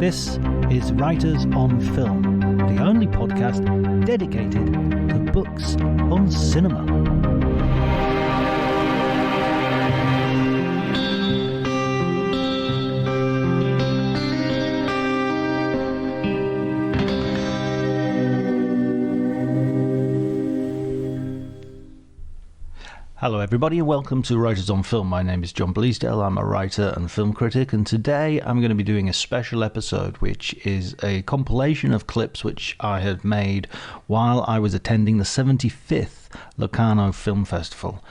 This is Writers on Film, the only podcast dedicated to books on cinema. Hello everybody and welcome to Writers on Film. My name is John Bleasdale. I'm a writer and film critic, and today I'm going to be doing a special episode which is a compilation of clips which I had made while I was attending the 75th Locarno Film Festival.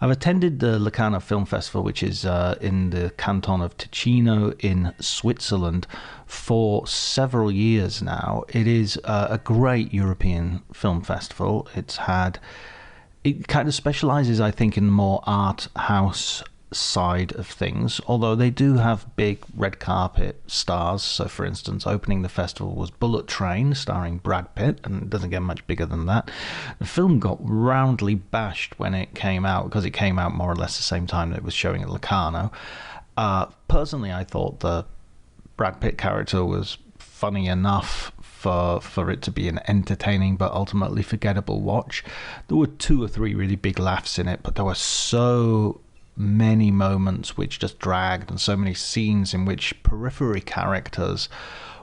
I've attended the Locarno Film Festival, which is in the canton of Ticino in Switzerland, for several years now. It is a great European film festival. It kind of specializes, I think, in the more art house side of things, although they do have big red carpet stars. So, for instance, opening the festival was Bullet Train, starring Brad Pitt, and it doesn't get much bigger than that. The film got roundly bashed when it came out, because it came out more or less the same time that it was showing at Locarno. Personally, I thought the Brad Pitt character was funny enough for it to be an entertaining but ultimately forgettable watch. There were 2 or 3 really big laughs in it, but there were so many moments which just dragged, and so many scenes in which periphery characters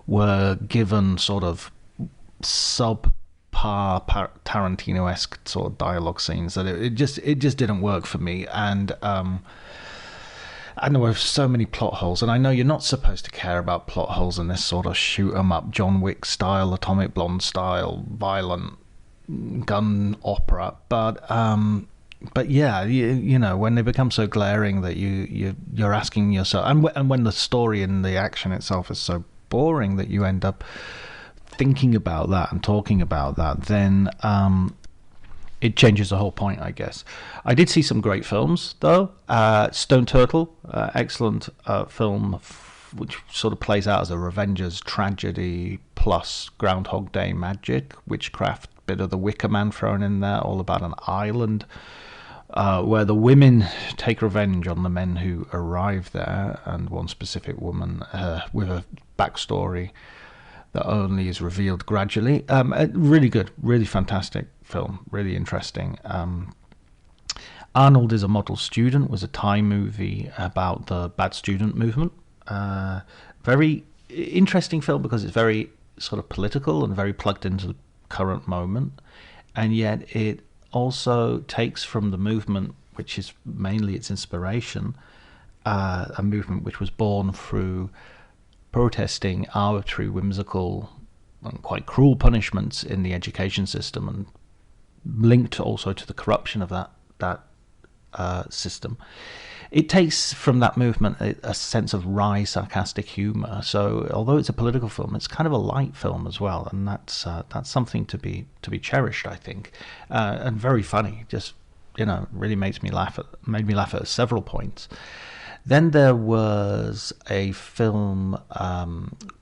were given sort of subpar Tarantino-esque sort of dialogue scenes that it just didn't work for me. And there were so many plot holes, and I know you're not supposed to care about plot holes in this sort of shoot-'em-up, John Wick style, Atomic Blonde style, violent gun opera, but yeah, you know, when they become so glaring that you're asking yourself, and when the story and the action itself is so boring that you end up thinking about that and talking about that, then it changes the whole point, I guess. I did see some great films, though. Stone Turtle, excellent film, which sort of plays out as a Revengers tragedy plus Groundhog Day magic, witchcraft, bit of the Wicker Man thrown in there, all about an island where the women take revenge on the men who arrive there, and one specific woman with a backstory that only is revealed gradually. Really good, really fantastic film, really interesting. Arnold is a Model Student was a Thai movie about the bad student movement. Very interesting film because it's very sort of political and very plugged into the current moment, and yet it also takes from the movement, which is mainly its inspiration, a movement which was born through protesting arbitrary, whimsical, and quite cruel punishments in the education system, and linked also to the corruption of that system. It takes from that movement a sense of wry, sarcastic humor. So, although it's a political film, it's kind of a light film as well, and that's something to be cherished, I think, and very funny. Just, you know, really made me laugh at several points. Then there was a film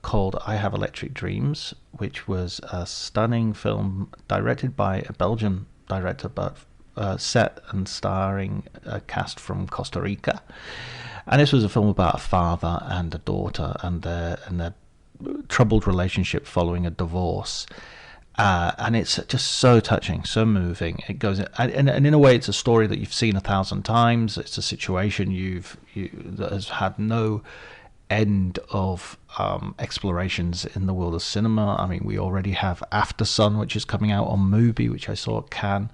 called I Have Electric Dreams, which was a stunning film directed by a Belgian director, but set and starring a cast from Costa Rica. And this was a film about a father and a daughter and their troubled relationship following a divorce. And it's just so touching, so moving. It goes, and in a way, it's a story that you've seen 1,000 times. It's a situation that has had no end of explorations in the world of cinema. I mean, we already have After Sun, which is coming out on Mubi, which I saw at Cannes,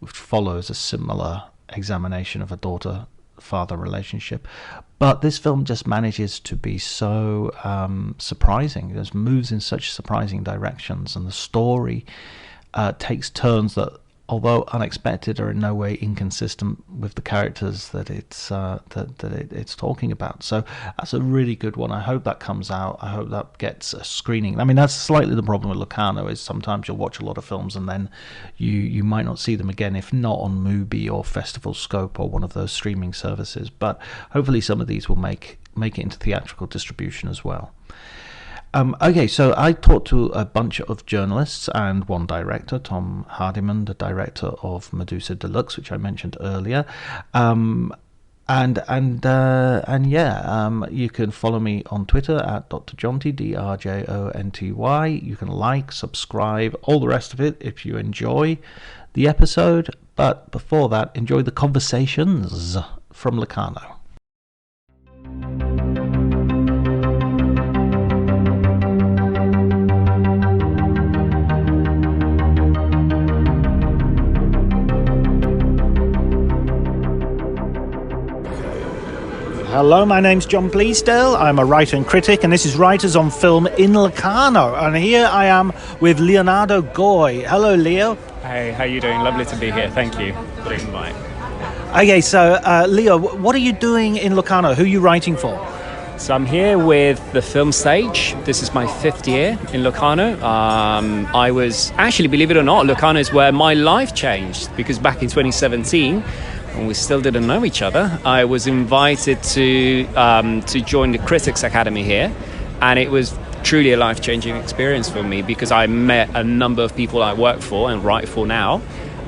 which follows a similar examination of a daughter-father relationship. But this film just manages to be so surprising. It just moves in such surprising directions, and the story takes turns that, although unexpected, are in no way inconsistent with the characters that it's talking about. So that's a really good one. I hope that comes out. I hope that gets a screening. I mean, that's slightly the problem with Locarno, is sometimes you'll watch a lot of films and then you might not see them again, if not on Mubi or Festival Scope or one of those streaming services. But hopefully some of these will make it into theatrical distribution as well. Okay, so I talked to a bunch of journalists and one director, Tom Hardiman, the director of Medusa Deluxe, which I mentioned earlier. And yeah, you can follow me on Twitter at Dr. Jonty, DRJONTY. You can like, subscribe, all the rest of it if you enjoy the episode. But before that, enjoy the conversations from Locarno. Hello, my name's John Bleasdale. I'm a writer and critic, and this is Writers on Film in Locarno. And here I am with Leonardo Goi. Hello, Leo. Hey, how you doing? Lovely to be here. Thank you for the invite. Okay, so Leo, what are you doing in Locarno? Who are you writing for? So I'm here with the film stage. This is my 5th year in Locarno. I was actually, believe it or not, Locarno is where my life changed, because back in 2017, when we still didn't know each other, I was invited to join the Critics Academy here, and it was truly a life-changing experience for me because I met a number of people I work for and write for now,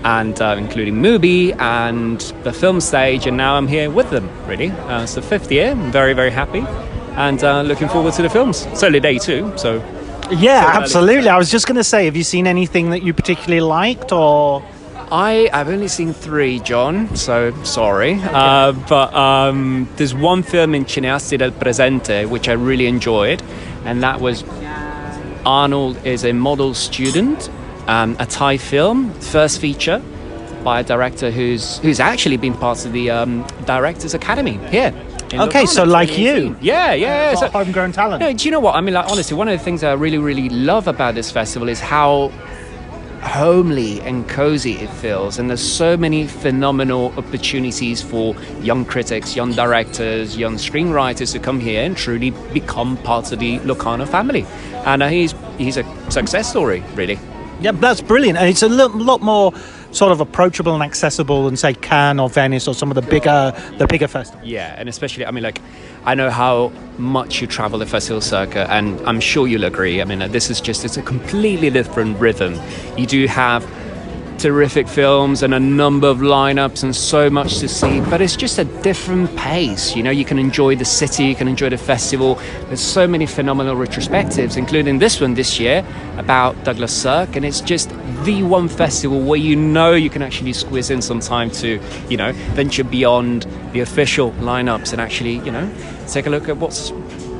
and including Mubi and the film stage, and now I'm here with them, really. It's the 5th year. I'm very, very happy, and looking forward to the films. It's only day 2, so... Yeah, absolutely. I was just going to say, have you seen anything that you particularly liked, or... I've only seen 3, John, so sorry. But there's one film in Cineasti del Presente which I really enjoyed, and that was Arnold is a Model Student, a Thai film, first feature by a director who's actually been part of the Directors Academy here. Okay, so like you. Yeah. So homegrown talent. No, do you know what? I mean, like, honestly, one of the things I really, really love about this festival is how homely and cozy it feels, and there's so many phenomenal opportunities for young critics, young directors, young screenwriters to come here and truly become part of the Locarno family. And he's a success story, really. Yeah, that's brilliant, and it's a lot more sort of approachable and accessible than, say, Cannes or Venice or some of the bigger festivals. Yeah, and especially, I mean, like, I know how much you travel the festival circuit, and I'm sure you'll agree. I mean, it's a completely different rhythm. You do have terrific films and a number of lineups and so much to see, but it's just a different pace. You know, you can enjoy the city, you can enjoy the festival. There's so many phenomenal retrospectives, including this one this year about Douglas Sirk, and it's just the one festival where you can actually squeeze in some time to, venture beyond the official lineups and actually, take a look at what's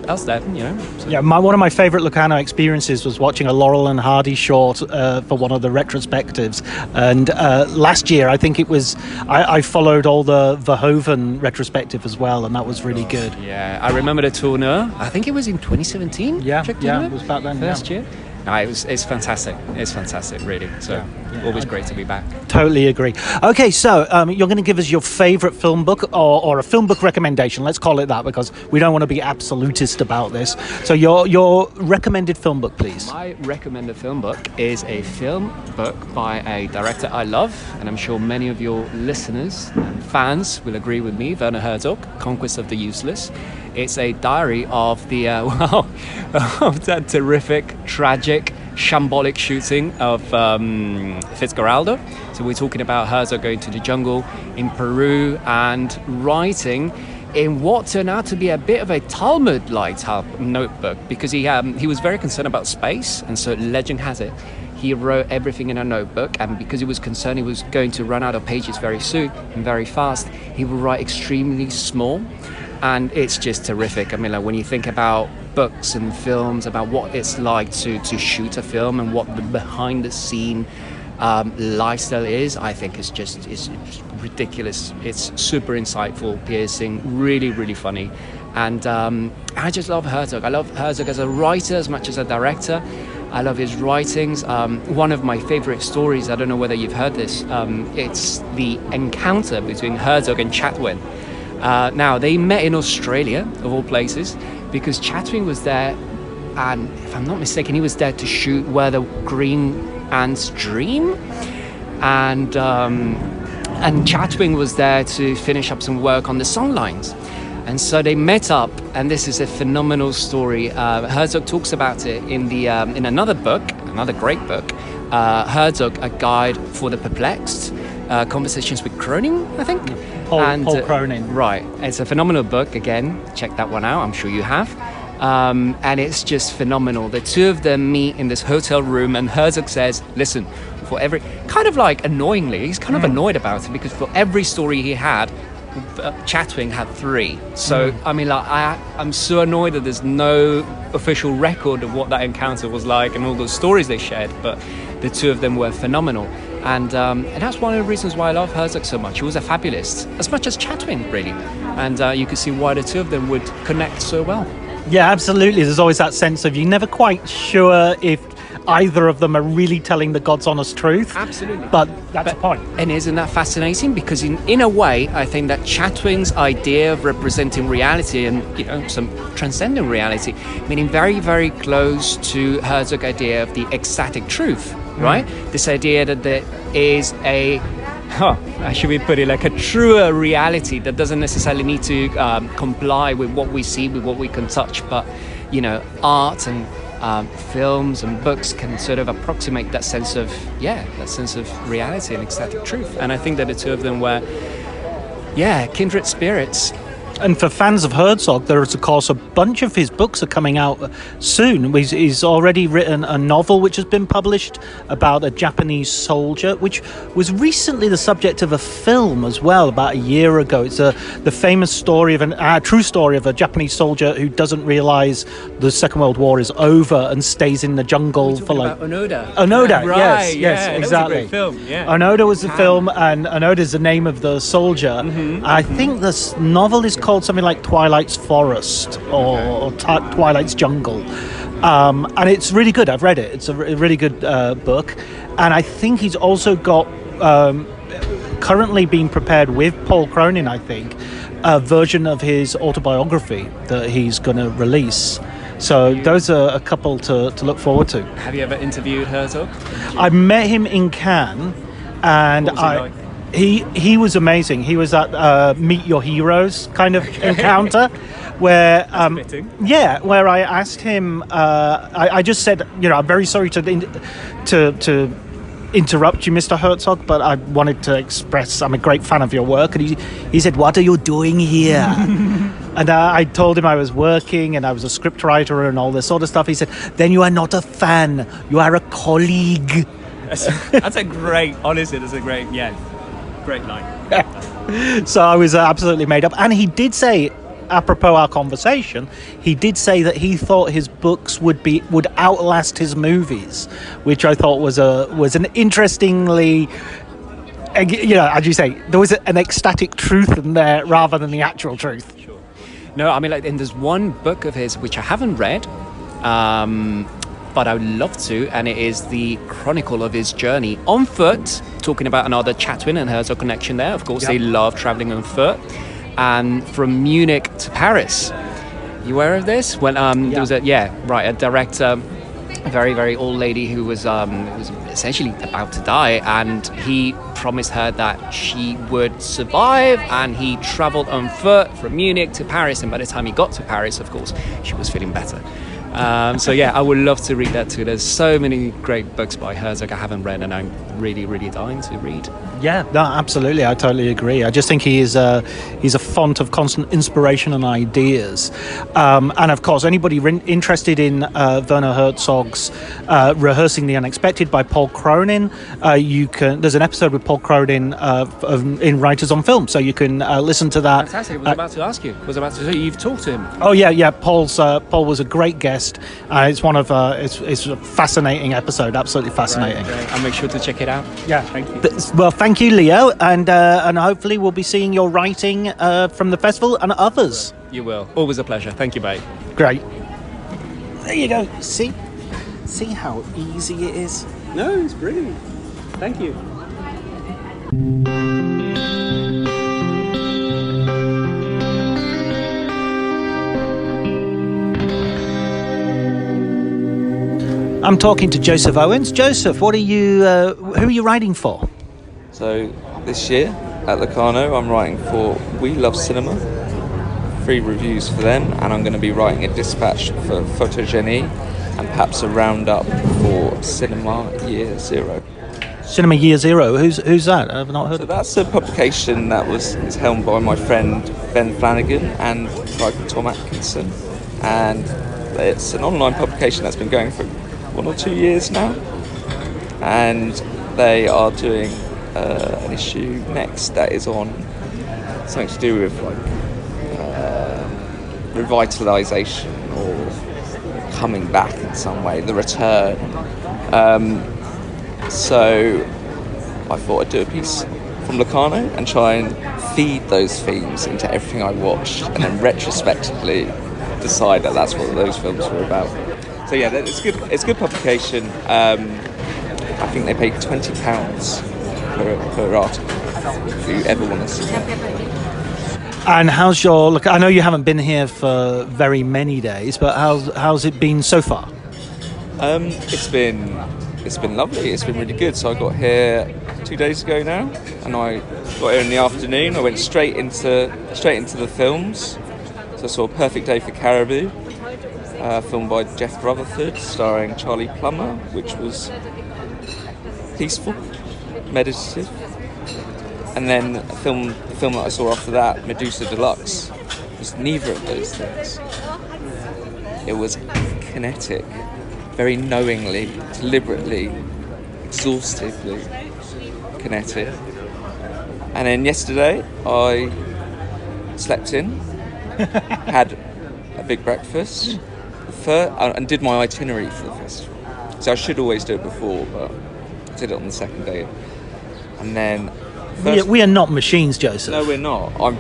else there, So. Yeah, one of my favourite Locarno experiences was watching a Laurel and Hardy short for one of the retrospectives. And last year, I think it was, I followed all the Verhoeven retrospective as well, and that was really good. Yeah, I remember the tourneur. I think it was in 2017. Yeah, it was back then. Last year. No, it's fantastic. It's fantastic, really. So always great to be back. Totally agree. Okay, so you're going to give us your favourite film book or a film book recommendation. Let's call it that, because we don't want to be absolutist about this. So your recommended film book, please. My recommended film book is a film book by a director I love, and I'm sure many of your listeners and fans will agree with me, Werner Herzog, Conquest of the Useless. It's a diary of the of that terrific, tragic, shambolic shooting of Fitzcarraldo. So we're talking about Herzog going to the jungle in Peru and writing in what turned out to be a bit of a Talmud-like notebook, because he was very concerned about space, and so legend has it he wrote everything in a notebook, and because he was concerned he was going to run out of pages very soon and very fast, he would write extremely small. And it's just terrific. I mean, like, when you think about books and films, about what it's like to shoot a film and what the behind-the-scene lifestyle is, I think it's ridiculous. It's super insightful, piercing, really, really funny. And I just love Herzog. I love Herzog as a writer as much as a director. I love his writings. One of my favorite stories, I don't know whether you've heard this, it's the encounter between Herzog and Chatwin. Now, they met in Australia, of all places, because Chatwin was there, and if I'm not mistaken, he was there to shoot Where the Green Ants Dream, and Chatwin was there to finish up some work on the songlines. And so they met up, and this is a phenomenal story. Herzog talks about it in another book, another great book, Herzog, A Guide for the Perplexed. Conversations with Cronin, I think. Paul Cronin. Right. It's a phenomenal book. Again, check that one out. I'm sure you have. And it's just phenomenal. The two of them meet in this hotel room, and Herzog says, listen, for every... Kind of like annoyingly, he's kind of annoyed about it, because for every story he had, Chatwin had 3. So, I mean, like, I'm so annoyed that there's no official record of what that encounter was like and all those stories they shared, but the two of them were phenomenal. And that's one of the reasons why I love Herzog so much. He was a fabulist, as much as Chatwin, really. And you can see why the two of them would connect so well. Yeah, absolutely. There's always that sense of you're never quite sure if either of them are really telling the God's honest truth. Absolutely. But that's the point. And isn't that fascinating? Because in a way, I think that Chatwin's idea of representing reality and, you know, some transcendent reality, meaning very, very close to Herzog's idea of the ecstatic truth, right? This idea that there is how should we put it, like a truer reality that doesn't necessarily need to comply with what we see, with what we can touch, but, you know, art and films and books can sort of approximate that sense of reality and ecstatic truth. And I think that the two of them were kindred spirits. And for fans of Herzog, there is, of course, a bunch of his books are coming out soon. He's already written a novel which has been published about a Japanese soldier, which was recently the subject of a film as well, about a year ago. It's the famous story of a true story of a Japanese soldier who doesn't realize the Second World War is over and stays in the jungle for like... Onoda. Right, yes, exactly. That was a great film, yeah. Onoda was the film, and Onoda is the name of the soldier. I think this novel is called something like Twilight's Forest or Twilight's Jungle, and it's really good. I've read it. It's a really good book, and I think he's also got currently being prepared with Paul Cronin, I think, a version of his autobiography that he's going to release. So those are a couple to look forward to. Have you ever interviewed Herzog? I met him in Cannes, and what was he like? He was amazing. He was at Meet Your Heroes kind of encounter, where where I asked him. I just said, you know, I'm very sorry to interrupt you, Mr. Herzog, but I wanted to express I'm a great fan of your work. And he said, "What are you doing here?" And I told him I was working and I was a scriptwriter and all this sort of stuff. He said, "Then you are not a fan. You are a colleague." That's a great. Honestly, that's a great. Yeah. Great line. So I was absolutely made up. And he did say, apropos our conversation, he did say that he thought his books would outlast his movies, which I thought was an interestingly, you know, as you say, there was an ecstatic truth in there rather than the actual truth. Sure. No, I mean, like, and there's one book of his which I haven't read, but I would love to, and it is the chronicle of his journey on foot, talking about another Chatwin and Herzog connection there. Of course, They love traveling on foot. And from Munich to Paris. You aware of this? When there was a director, a very, very old lady who was essentially about to die, and he promised her that she would survive, and he traveled on foot from Munich to Paris, and by the time he got to Paris, of course, she was feeling better. I would love to read that too. There's so many great books by Herzog I haven't read, and I'm really, really dying to read. Yeah, no, absolutely. I totally agree. I just think he's a font of constant inspiration and ideas. And of course, anybody interested in Werner Herzog's Rehearsing the Unexpected by Paul Cronin, there's an episode with Paul Cronin in Writers on Film, so you can listen to that. Fantastic. I was about to ask you. You've talked to him. Oh yeah. Paul was a great guest. It's one of it's a fascinating episode. Absolutely fascinating. Right. I'll make sure to check it out. Yeah. Thank you. Well, thank you, Leo, and hopefully we'll be seeing your writing from the festival and others. You will. Always a pleasure. Thank you, mate. Great. There you go. See how easy it is. No, it's brilliant. Thank you. I'm talking to Joseph Owens. Joseph, who are you writing for? So this year at Locarno, I'm writing for We Love Cinema, 3 reviews for them, and I'm going to be writing a dispatch for Photogenie and perhaps a roundup for Cinema Year Zero. Cinema Year Zero. Who's that? I've not heard So of it. that's a publication that is helmed by my friend Ben Flanagan and a guy called Tom Atkinson, and it's an online publication that's been going for 1 or 2 years now, and they are doing an issue next that is on something to do with like revitalisation or coming back in some way, the return. So I thought I'd do a piece from Locarno and try and feed those themes into everything I watched, and then retrospectively decide that that's what those films were about. So yeah, it's good. It's a good publication. I think they pay £20 per article if you ever want to see that. And how's your look? I know you haven't been here for very many days, but how's it been so far? It's been lovely. It's been really good. So I got here 2 days ago now, and I got here in the afternoon. I went straight into the films. So I saw Perfect Day for Caribou, filmed by Jeff Rutherford, starring Charlie Plummer, which was peaceful, meditative. And then the film that I saw after that, Medusa Deluxe, was neither of those things. It was kinetic, very knowingly, deliberately, exhaustively kinetic. And then yesterday I slept in, had a big breakfast, and did my itinerary for the festival. So I should always do it before, but I did it on the second day. And then We are not machines, Joseph. no, we're not. I'm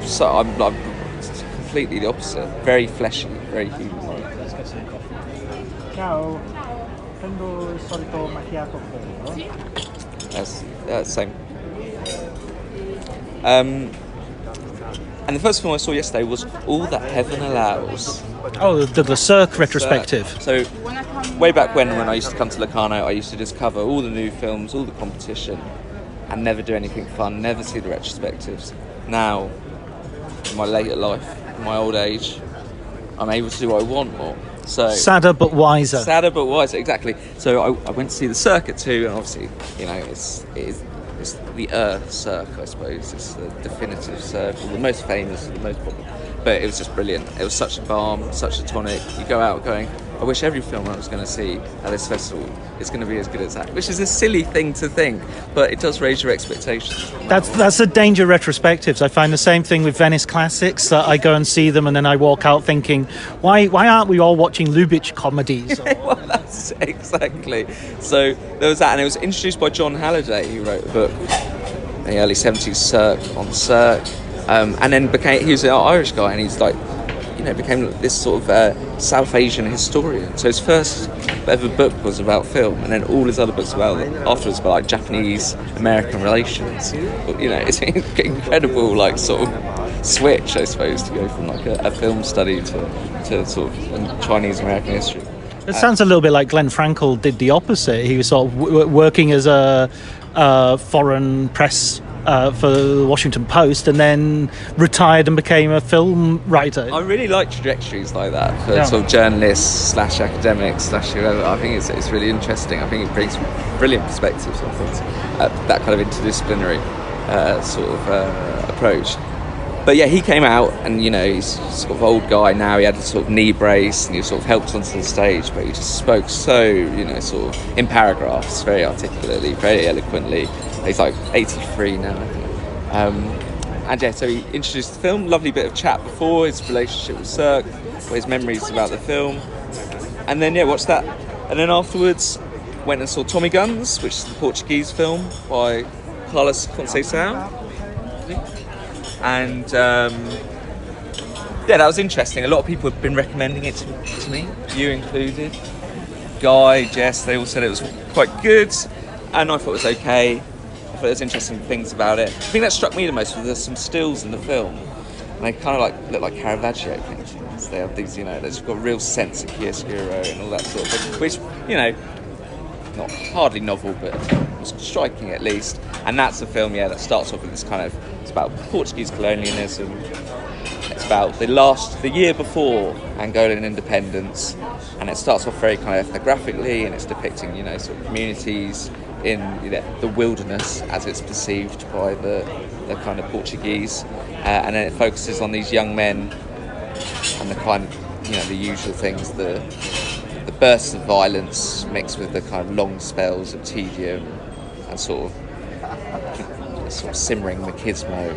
completely the opposite. Very fleshy, very human. Ciao. Prendo il solito macchiato freddo. That's same. And the first film I saw yesterday was All That Heaven Allows. Oh, the Cirque retrospective. So way back when I used to come to Locarno, I used to just cover all the new films, all the competition, and never do anything fun, never see the retrospectives. Now, in my later life, in my old age, I'm able to do what I want more. So Sadder but wiser. Sadder but wiser, exactly. So I went to see the Circuit too, and obviously, you know, it's the Cirque, I suppose. It's the definitive circle, the most famous, the most popular. But it was just brilliant. It was such a balm, such a tonic. You go out going, I wish every film I was going to see at this festival is going to be as good as that, which is a silly thing to think, but it does raise your expectations. That's the danger of retrospectives. I find the same thing with Venice Classics, that I go and see them and then I walk out thinking, why aren't we all watching Lubitsch comedies? Well, that's exactly. So there was that, and it was introduced by John Halliday, who wrote a book in the early 70s, Cirque, on Cirque, and then he was an Irish guy, and he's like, you know, became this sort of South Asian historian. So his first ever book was about film, and then all his other books afterwards about like Japanese-American relations. But, you know, it's an incredible like sort of switch, I suppose, to go from like a film study to sort of Chinese-American history. It sounds a little bit like Glenn Frankel did the opposite. He was sort of working as a foreign press for the Washington Post, and then retired and became a film writer. I really like trajectories like that for sort of journalists / academics / whoever. I think it's really interesting. I think it brings brilliant perspectives on things. That kind of interdisciplinary sort of approach. But yeah, he came out, and you know, he's sort of old guy now. He had a sort of knee brace, and he sort of helped onto the stage, but he just spoke so, you know, sort of in paragraphs, very articulately, very eloquently. He's like 83 now, I think. And yeah, so he introduced the film. Lovely bit of chat before his relationship with Cirque, his memories about the film, and then yeah, watched that. And then afterwards, went and saw Tommy Guns, which is the Portuguese film by Carlos Conceição. And yeah, that was interesting. A lot of people have been recommending it to me, you included. Guy, Jess, they all said it was quite good, and I thought it was okay. I thought there was interesting things about it. The thing that struck me the most was there's some stills in the film, and they kind of like look like Caravaggio paintings. They have these, you know, they've got a real sense of chiaroscuro and all that sort of thing, which, you know, not hardly novel, but was striking at least. And that's a film, yeah, that starts off with this kind of, it's about Portuguese colonialism. It's about the year before Angolan independence, and it starts off very kind of ethnographically, and it's depicting, you know, sort of communities in the wilderness as it's perceived by the kind of Portuguese, and then it focuses on these young men and the kind of the usual things, the bursts of violence mixed with the kind of long spells of tedium and sort of simmering machismo.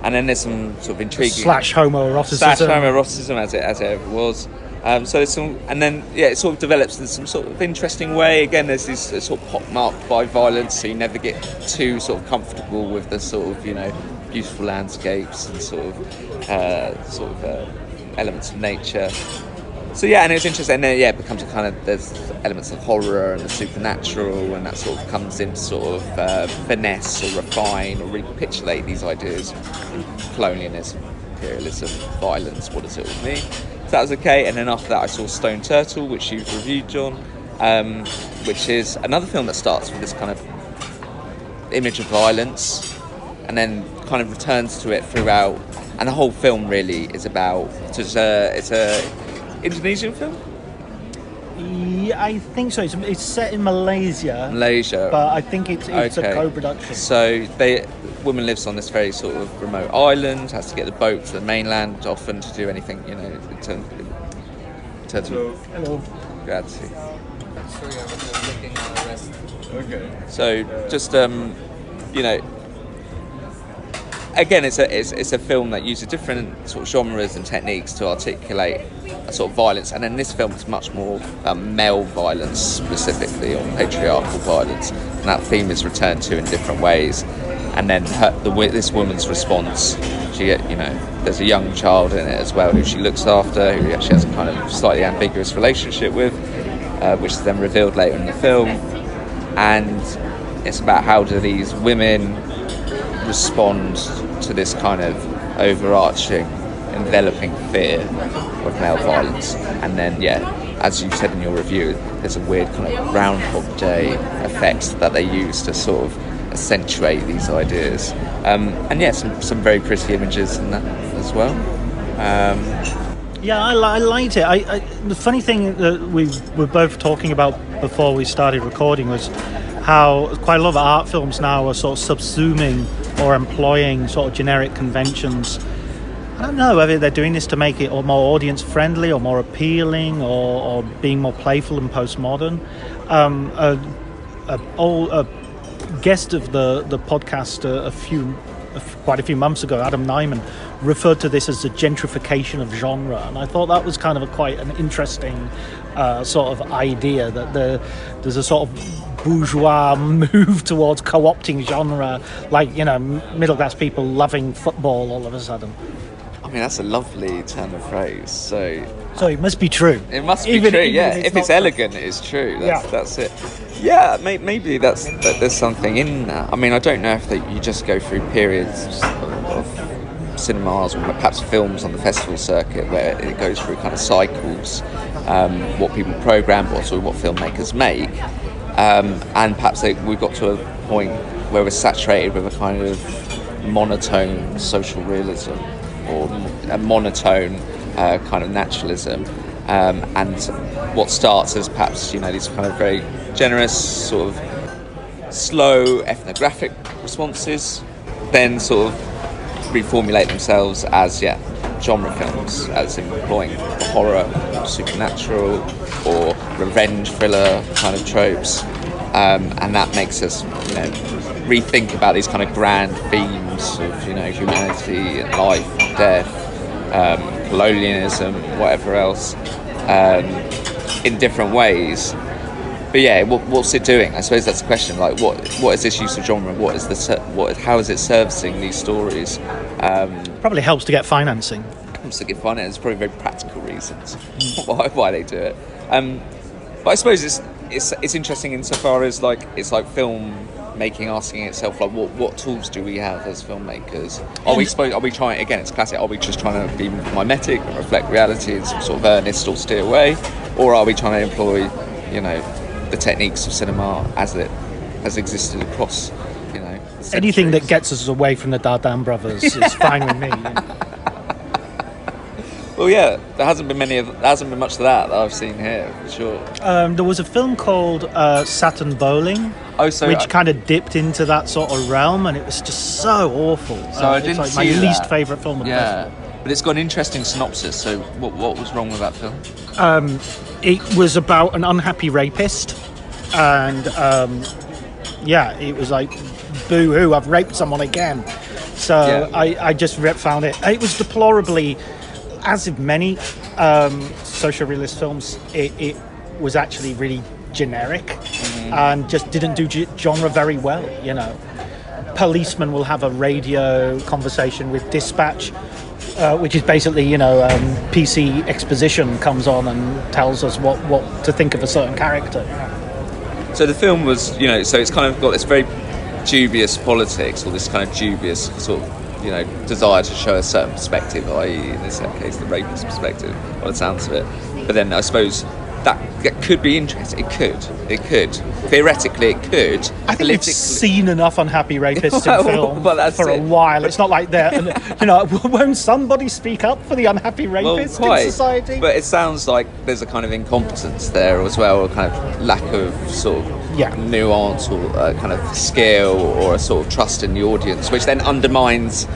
And then there's some sort of intriguing slash homoeroticism as it ever was. So there's some, and then it sort of develops in some sort of interesting way. Again, there's this sort of pockmarked by violence, so you never get too sort of comfortable with the sort of beautiful landscapes and sort of elements of nature. So and it's interesting. And then it becomes a kind of, there's elements of horror and the supernatural, and that sort of comes into sort of finesse or refine or recapitulate these ideas in colonialism, imperialism, violence. What does it all mean? So that was okay. And then after that, I saw Stone Turtle, which you've reviewed, John, which is another film that starts with this kind of image of violence, and then kind of returns to it throughout. And the whole film really is about. It's a Indonesian film? Yeah, I think so. It's set in Malaysia. But I think it's a co-production. So woman lives on this very sort of remote island, has to get the boat to the mainland often to do anything, in terms of... Hello. Grazie. Sorry, I was looking at the rest. Okay. So just, again, it's a film that uses different sort of genres and techniques to articulate a sort of violence, and then this film is much more male violence, specifically, or patriarchal violence, and that theme is returned to in different ways. And then this woman's response, there's a young child in it as well who she looks after, who actually has a kind of slightly ambiguous relationship with, which is then revealed later in the film. And it's about how do these women respond to this kind of overarching, enveloping fear of male violence. And then, as you said in your review, there's a weird kind of Groundhog Day effect that they use to sort of accentuate these ideas. Some very pretty images in that as well. I liked it. The funny thing that we were both talking about before we started recording was how quite a lot of art films now are sort of subsuming or employing sort of generic conventions. I don't know whether they're doing this to make it more audience friendly or more appealing or being more playful and postmodern. A guest of the podcast quite a few months ago, Adam Nyman, referred to this as the gentrification of genre, and I thought that was kind of quite an interesting sort of idea, that there's a sort of bourgeois move towards co-opting genre, like middle class people loving football all of a sudden. I mean, that's a lovely turn of phrase. So it must be true. It must be true. If it's elegant, it's true. That's it. Yeah, maybe there's something in that. I mean, I don't know if you just go through periods of cinemas or perhaps films on the festival circuit where it goes through kind of cycles, what people program, what filmmakers make, and perhaps we've got to a point where we're saturated with a kind of monotone social realism or a monotone kind of naturalism, and what starts as perhaps these kind of very generous sort of slow ethnographic responses then sort of reformulate themselves as genre films, as employing horror, supernatural or revenge thriller kind of tropes, and that makes us rethink about these kind of grand themes of humanity and life, death, colonialism, whatever else, in different ways. But what's it doing? I suppose that's the question. Like, what is this use of genre? How is it servicing these stories? Probably helps to get financing. Helps to get finance. Probably very practical reasons why they do it. But I suppose it's interesting insofar as it's like film making, asking itself what tools do we have as filmmakers? Are we trying, again, it's classic, are we just trying to be mimetic and reflect reality and sort of earnest or steer away, or are we trying to employ the techniques of cinema as it has existed across anything that gets us away from the Dardenne brothers is fine with me. Well, yeah, there hasn't been much of that I've seen here, for sure. There was a film called Saturn Bowling, which kind of dipped into that sort of realm, and it was just so awful. So I didn't it's like see my that. least favourite film of the festival. But it's got an interesting synopsis. So what was wrong with that film? It was about an unhappy rapist, and it was like, boo-hoo, I've raped someone again. So I just found it. It was deplorably, as of many social realist films, it was actually really generic and just didn't do genre very well. You know, policemen will have a radio conversation with dispatch, which is basically, PC exposition comes on and tells us what to think of a certain character. So the film was, so it's kind of got this very dubious politics, or this kind of dubious sort of, desire to show a certain perspective, i.e. in this case the rapist perspective, by the sounds of it. But then I suppose that could be interesting. It could. Theoretically, it could. I think we've seen enough unhappy rapists in film for a while. It's not like won't somebody speak up for the unhappy rapists in society? But it sounds like there's a kind of incompetence there as well, a kind of lack of sort of nuance or kind of skill or a sort of trust in the audience, which then undermines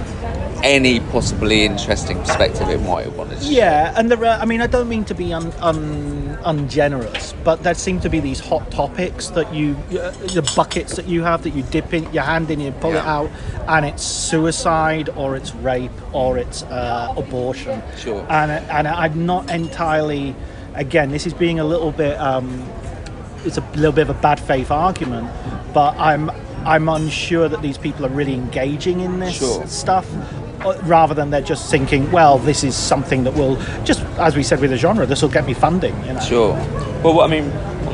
any possibly interesting perspective it might have wanted to show. And there are, I don't mean to be ungenerous, but there seem to be these hot topics that the buckets that you have, that you dip in your hand in, you pull it out, and it's suicide, or it's rape, or it's abortion. Sure. And I'm not entirely, again, this is being a little bit, it's a little bit of a bad faith argument, but I'm unsure that these people are really engaging in this stuff, rather than they're just thinking, well, this is something that will, just as we said with the genre, this will get me funding. Sure. Well, on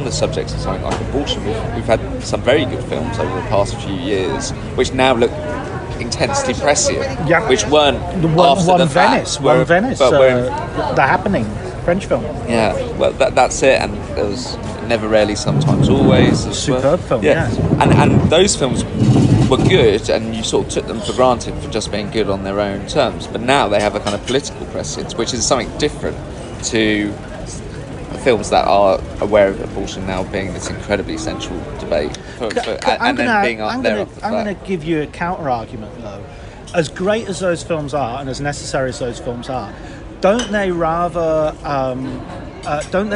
the subject of something like abortion, we've had some very good films over the past few years, which now look intensely prescient, which weren't One Venice, The Happening, French film. Yeah, well, that's it, and there was Never, Rarely, Sometimes, Always. Superb film, And those films were good, and you sort of took them for granted for just being good on their own terms. But now they have a kind of political prescience, which is something different to films that are aware of abortion now being this incredibly central debate. I'm going to give you a counter argument, though. As great as those films are, and as necessary as those films are, don't they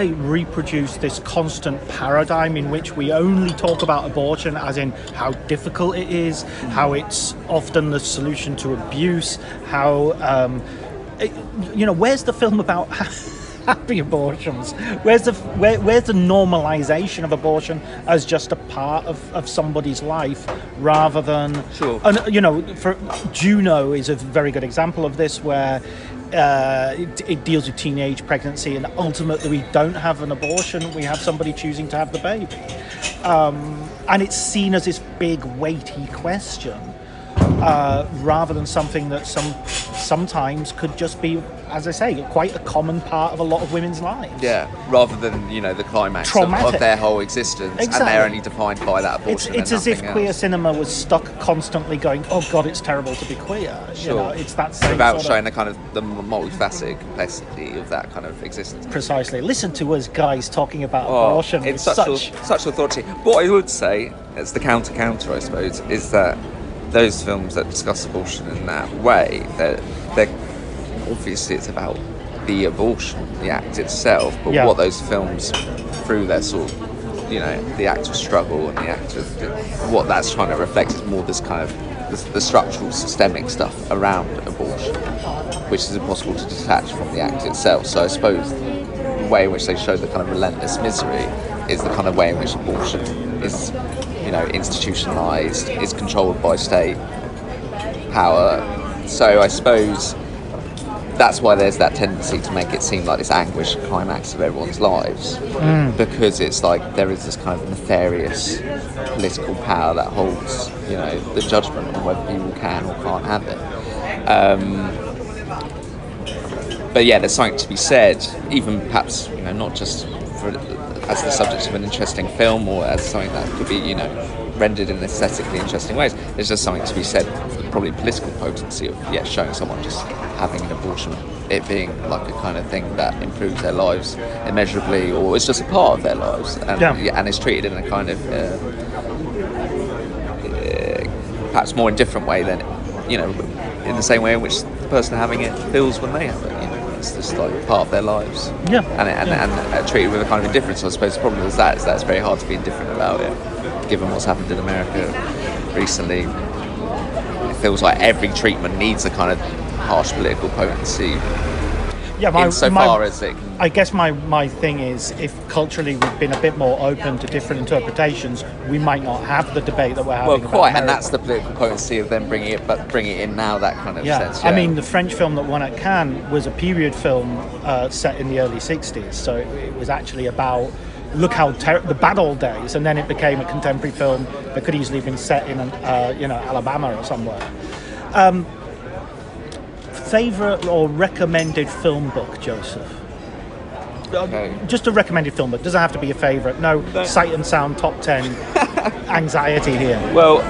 reproduce this constant paradigm in which we only talk about abortion as in how difficult it is, how it's often the solution to abuse, how where's the film about happy abortions? Where's the normalization of abortion as just a part of somebody's life, rather than for Juno is a very good example of this, where it deals with teenage pregnancy, and ultimately we don't have an abortion, we have somebody choosing to have the baby, and it's seen as this big weighty question, rather than something that sometimes could just be, as I say, quite a common part of a lot of women's lives. Yeah, rather than, the climax of their whole existence, and they're only defined by that abortion. It's as if queer cinema was stuck constantly going, oh God, it's terrible to be queer. Sure. It's that same without showing the kind of the multifaceted complexity of that kind of existence. Precisely. Listen to us guys talking about abortion. It's such authority. What I would say, as the counter, I suppose, is that those films that discuss abortion in that way, they're obviously it's about the abortion, the act itself, but what those films, through their sort of, the act of struggle and the act of what that's trying to reflect, is more this kind of the structural, systemic stuff around abortion, which is impossible to detach from the act itself. So I suppose the way in which they show the kind of relentless misery is the kind of way in which abortion is, institutionalized, is controlled by state power. So I suppose that's why there's that tendency to make it seem like this anguish climax of everyone's lives, because it's like there is this kind of nefarious political power that holds, the judgment on whether people can or can't have it. But there's something to be said, even perhaps, not just as the subject of an interesting film or as something that could be, rendered in aesthetically interesting ways. There's just something to be said for the probably political potency of showing someone just having an abortion it being like a kind of thing that improves their lives immeasurably, or it's just a part of their lives, and it's treated in a kind of perhaps more indifferent way than, in the same way in which the person having it feels when they have it. It's just like part of their lives. Yeah. And treated with a kind of indifference. I suppose the problem is that it's very hard to be indifferent about it, given what's happened in America recently. It feels like every treatment needs a kind of harsh political potency. Yeah, insofar as it can. I guess my thing is, if culturally we've been a bit more open to different interpretations, we might not have the debate that we're having. Well, quite, about and that's the political potency of them bringing it in now. That kind of sense. I mean, the French film that won at Cannes was a period film set in the early '60s, so it was actually about look how the bad old days, and then it became a contemporary film that could easily have been set in Alabama or somewhere. Favourite or recommended film book, Joseph? Okay. Just a recommended film book. Doesn't have to be a favourite. No Sight and Sound top 10 anxiety here. Well,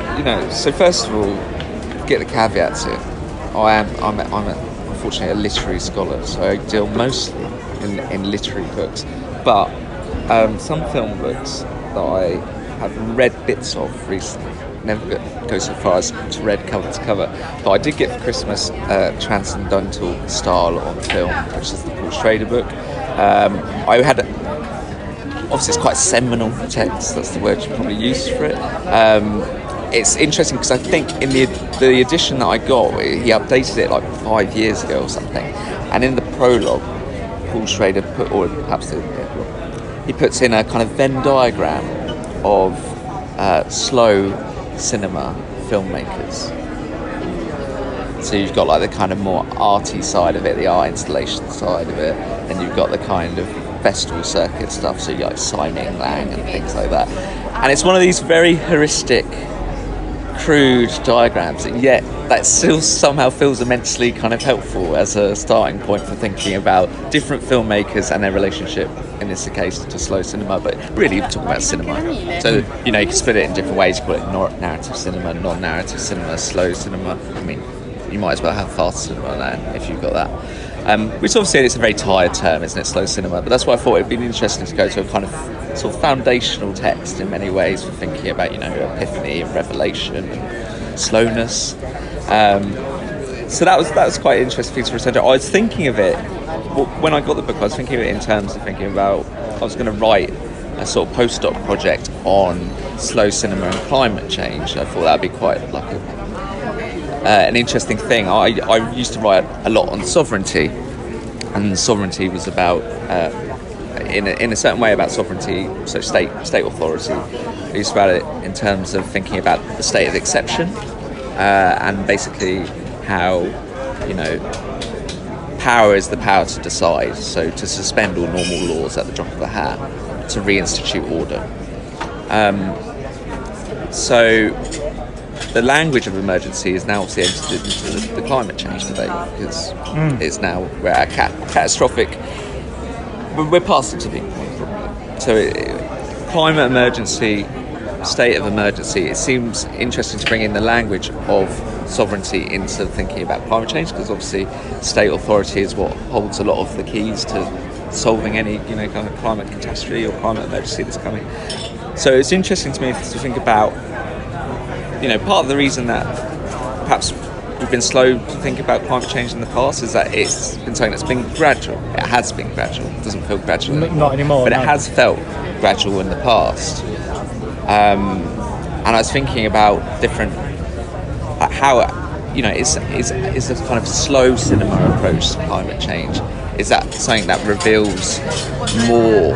so first of all, get the caveats here. I'm unfortunately a literary scholar, so I deal mostly in literary books. But some film books that I have read bits of recently, never go so far as to read cover to cover, but I did get for Christmas Transcendental Style on Film, which is the Paul Schrader book. I had obviously it's quite seminal text, that's the word you probably use for it. It's interesting because I think in the edition that I got, he updated it like 5 years ago or something, and in the prologue Paul Schrader he puts in a kind of Venn diagram of slow cinema filmmakers. So you've got like the kind of more arty side of it, the art installation side of it, and you've got the kind of festival circuit stuff, so you got like Simon Lang and things like that. And it's one of these very heuristic, crude diagrams, and yet that still somehow feels immensely kind of helpful as a starting point for thinking about different filmmakers and their relationship, in this case, to slow cinema, but really talking about cinema. So, you can split it in different ways. You call it narrative cinema, non-narrative cinema, slow cinema. I mean, you might as well have fast cinema then, if you've got that. Which obviously it's a very tired term, isn't it, slow cinema? But that's why I thought it'd be interesting to go to a kind of sort of foundational text in many ways for thinking about, epiphany and revelation and slowness. So that was quite interesting to return to. I was thinking of it, when I got the book, I was thinking of it in terms of thinking about, I was going to write a sort of postdoc project on slow cinema and climate change. I thought that'd be quite like an interesting thing. I used to write a lot on sovereignty, and sovereignty was about, in a certain way about sovereignty, so state authority. I used to write it in terms of thinking about the state of exception, and basically how, power is the power to decide, so to suspend all normal laws at the drop of a hat, to reinstitute order. So the language of emergency is now obviously entered into the climate change debate, because it's now we're at catastrophic. We're past the tipping point, probably. So climate emergency, state of emergency. It seems interesting to bring in the language of sovereignty into thinking about climate change, because obviously state authority is what holds a lot of the keys to solving any kind of climate catastrophe or climate emergency that's coming. So it's interesting to me to think about, part of the reason that perhaps we've been slow to think about climate change in the past is that it's been something that's been gradual. It has been gradual. It doesn't feel gradual anymore. Not anymore. But no. It has felt gradual in the past. And I was thinking about different, how, is a kind of slow cinema approach to climate change, is that something that reveals more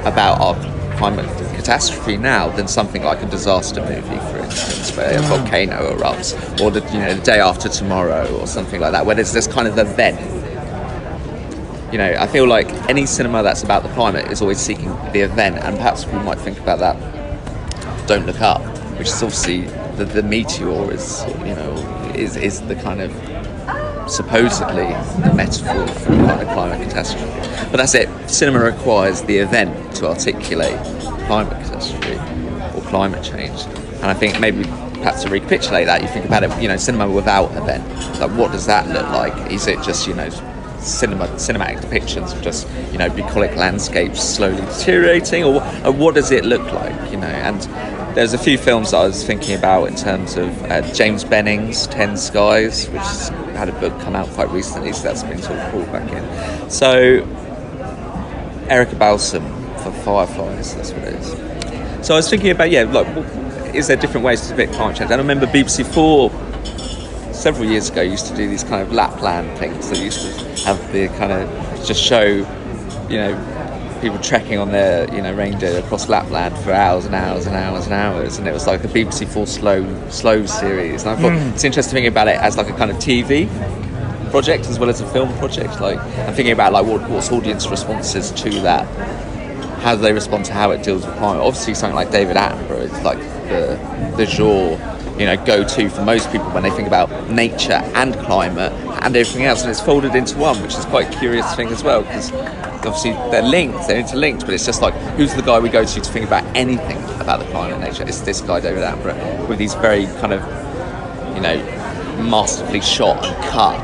about our climate catastrophe now than something like a disaster movie, for instance, where a volcano erupts, or the day after tomorrow, or something like that, where there's this kind of event. I feel like any cinema that's about the climate is always seeking the event, and perhaps we might think about that Don't Look Up, which is obviously the meteor is the kind of supposedly the metaphor for the kind of climate catastrophe. But that's it. Cinema requires the event to articulate climate catastrophe or climate change. And I think maybe perhaps to recapitulate that, you think about it, cinema without event. Like, what does that look like? Is it just, cinematic depictions of just, you know, bucolic landscapes slowly deteriorating, or what does it look like, you know? And there's a few films that I was thinking about in terms of James Benning's 10 Skies, which had a book come out quite recently, so that's been sort of pulled back in. So Erica Balsam for Fireflies, that's what it is. So I was thinking about, is there different ways to depict climate change? And I remember BBC4 several years ago used to do these kind of Lapland things. They used to have the kind of just show, you know, people trekking on their, you know, reindeer across Lapland for hours and hours and hours and hours, and it was like a BBC4 slow series. And I thought it's interesting thinking about it as like a kind of TV project as well as a film project. Like, I'm thinking about like what's audience responses to that. How do they respond to how it deals with climate? Obviously, something like David Attenborough is like the genre, you know, go-to for most people when they think about nature and climate and everything else, and it's folded into one, which is quite a curious thing as well, because obviously they're interlinked, but it's just like, who's the guy we go to think about anything about the climate and nature? It's this guy, David Attenborough, with these very kind of, you know, masterfully shot and cut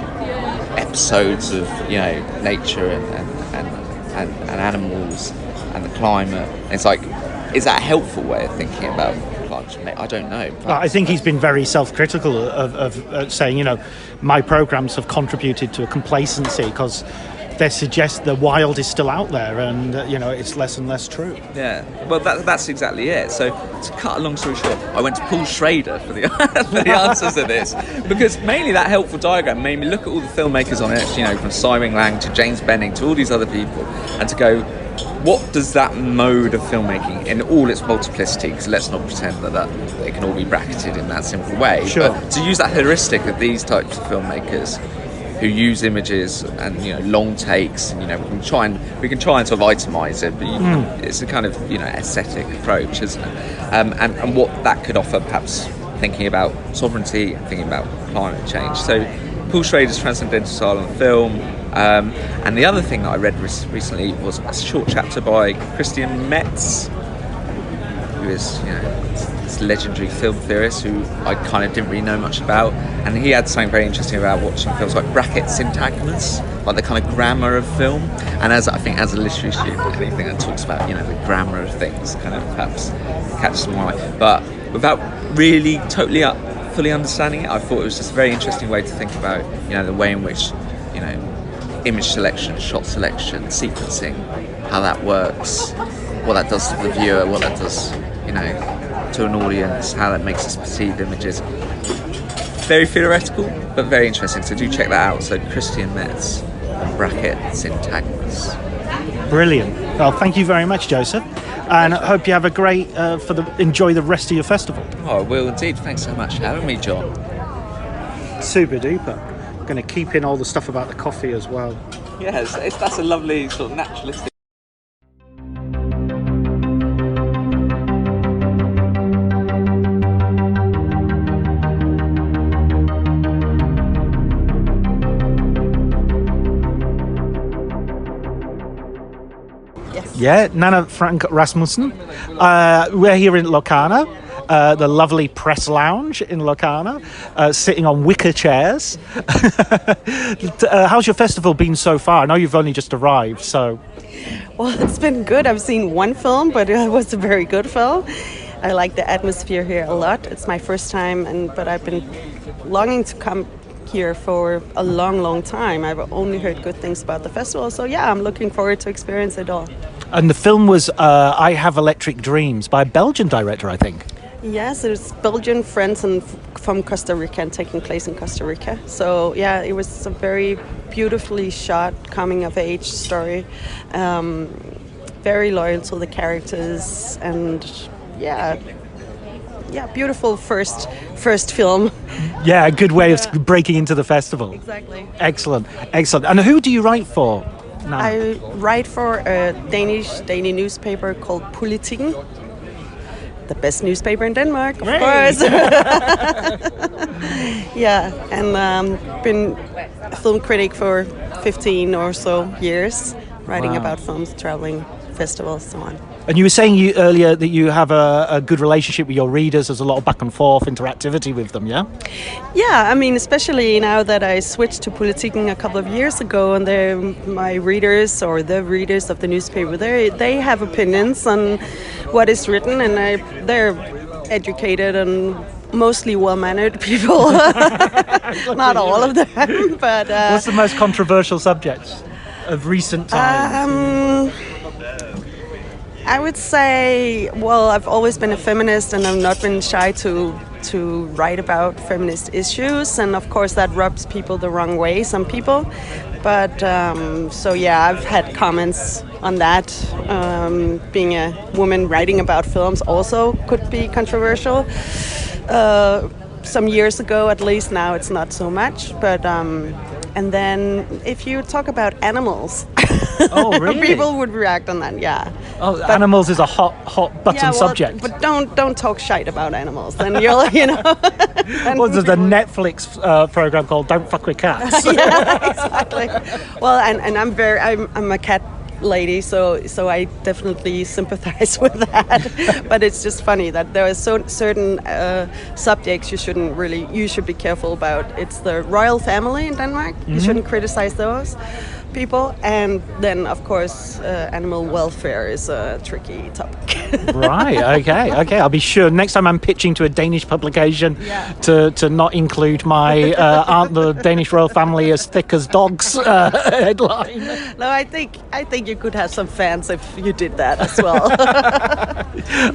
episodes of, you know, nature and animals and the climate. And it's like, is that a helpful way of thinking about climate change? I don't know. I think he's been very self-critical of saying, you know, my programmes have contributed to a complacency because they suggest the wild is still out there, and you know, it's less and less true. Yeah, well, that's exactly it. So to cut a long story short, I went to Paul Schrader for the for the answers to this, because mainly that helpful diagram made me look at all the filmmakers on it, you know, from Simon Lang to James Benning to all these other people, and to go, what does that mode of filmmaking in all its multiplicity, because let's not pretend that they can all be bracketed in that simple way, sure. But to use that heuristic of these types of filmmakers who use images and, you know, long takes, and, you know, we can try and sort of itemize it, but it's a kind of, you know, aesthetic approach, isn't it? And what that could offer, perhaps thinking about sovereignty, thinking about climate change. So Paul Schrader's transcendental style on film. And the other thing that I read recently was a short chapter by Christian Metz, who is, you know, this legendary film theorist who I kind of didn't really know much about, and he had something very interesting about watching films like bracket syntagmus, like the kind of grammar of film. And as a literary student, anything that talks about, you know, the grammar of things kind of perhaps catches my eye, but without really fully understanding it, I thought it was just a very interesting way to think about, you know, the way in which, you know, image selection, shot selection, sequencing, how that works, what that does to the viewer, what that does, you know, to an audience, how that makes us perceive images. Very theoretical, but very interesting. So do check that out. So Christian Metz on bracket syntagmus. Brilliant. Well, thank you very much, Joseph, and I hope you have a great enjoy the rest of your festival. Oh, I will indeed. Thanks so much for having me, John. Super duper. I'm going to keep in all the stuff about the coffee as well. Yes, that's a lovely sort of naturalistic. Yeah, Nanna Frank Rasmussen. We're here in Locarno, the lovely press lounge in Locarno, sitting on wicker chairs. How's your festival been so far? I know you've only just arrived, so... Well, it's been good. I've seen one film, but it was a very good film. I like the atmosphere here a lot. It's my first time, but I've been longing to come here for a long time. I've only heard good things about the festival, so yeah, I'm looking forward to experience it all. And the film was I Have Electric Dreams by a Belgian director, I think. Yes, it was Belgian friends and from Costa Rica and taking place in Costa Rica. So yeah, it was a very beautifully shot coming-of-age story. Very loyal to the characters, and yeah, beautiful first film. Yeah, a good way of breaking into the festival. Exactly. Excellent. And who do you write for? No. I write for a Danish daily newspaper called Politiken. The best newspaper in Denmark, of course. Yeah, and been a film critic for 15 or so years, writing about films, traveling, festivals, so on. And you were saying earlier that you have a good relationship with your readers. There's a lot of back and forth interactivity with them, yeah? Yeah, I mean, especially now that I switched to Politiken a couple of years ago, and my readers or the readers of the newspaper, they have opinions on what is written, and they're educated and mostly well-mannered people. Not all of them, but... What's the most controversial subject of recent times? I would say, well, I've always been a feminist, and I've not been shy to write about feminist issues, and of course that rubs people the wrong way, some people. But so yeah, I've had comments on that. Being a woman writing about films also could be controversial. Some years ago, at least. Now it's not so much, but and then if you talk about animals, oh, really? people would react on that. Yeah. Oh, but animals is a hot button subject. But don't talk shite about animals, then you'll Well, there's a Netflix program called "Don't Fuck with Cats." Yeah, exactly. Well, and I'm a cat lady, so I definitely sympathize with that. But it's just funny that there are certain subjects you should be careful about. It's the royal family in Denmark. You shouldn't criticize those people, and then of course animal welfare is a tricky topic. Right, okay, I'll be sure next time I'm pitching to a Danish publication to not include my aren't the Danish royal family as thick as dogs headline. No, I think you could have some fans if you did that as well.